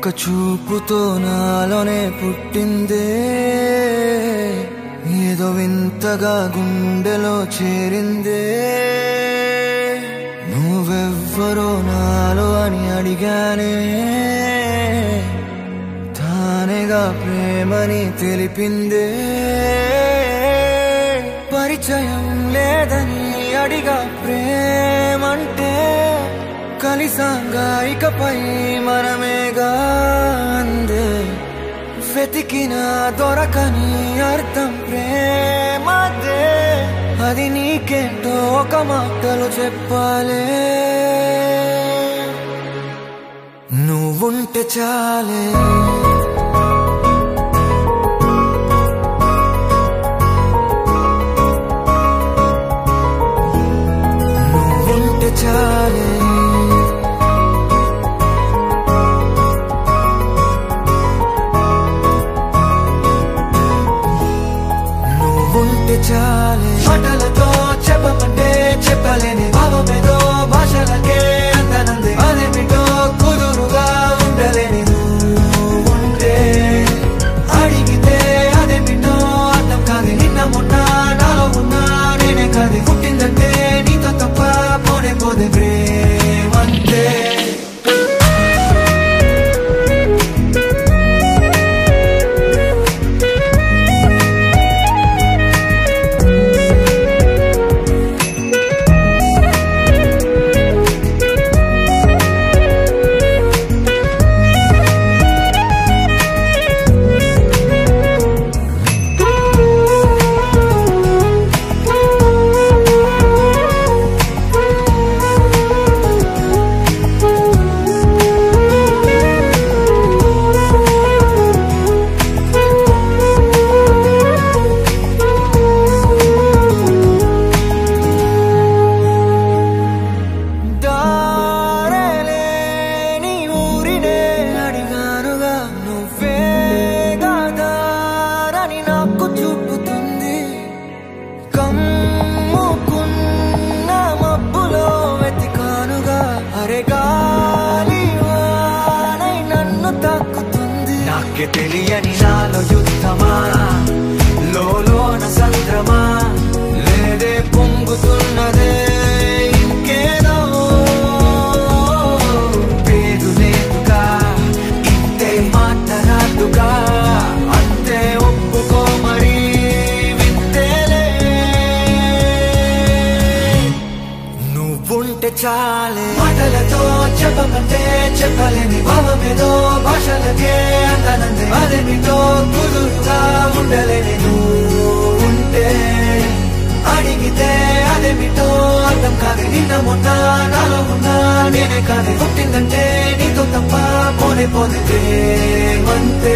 ఒక్క చూపుతో నాలోనే పుట్టిందే ఏదో వింతగా గుండెలో చేరిందే నువ్వెవ్వరో నాలో అని అడిగానే తానేగా ప్రేమని తెలిపిందే పరిచయం లేదని అడిగా ప్రేమంటే కలిసాంగా ఇకపై మనమేగా అందే వెతికినా దొరకని అర్థం ప్రేమదే అది నీకేంటో ఒక మాటలో చెప్పాలే నువ్వుంటే చాలే నువ్వుంటే చాలే చాలే మాటలతో చెప్పమంటే చెప్పలేని భావమేదో భాషలకే అందనంది అదేమిటో కుదురుగా ఉండలేని ఉంటే అడిగితే అదేమిటో అర్థం కాదు నిన్న మొన్న నాలో ఉన్నా నేనే కాదు పుట్టిందంటే నీతో తప్ప పోనే పోదే ప్రేమంతే తెలియని నాలో యుద్ధమా లోన సంద్రమా లేదే పొంగుతున్నదే ఇంకేదో పేరు లేదుగా ఇంతే మాట్లాడుగా అంతే ఒప్పుకో మరి వింతేలే నువ్వుంటే చాలే మాటలతో చెప్పమంటే చెప్పలేని భావమేదో భాషలకే అందనందే అదేమిటో కుదురుగా ఉండలేని ఉంటే అడిగితే అదేమిటో అర్థం కాదు నిన్న మొన్న నాలో ఉన్నా నేనే కాదు పుట్టిందంటే నీతో తప్ప పోనే పోతే అంతే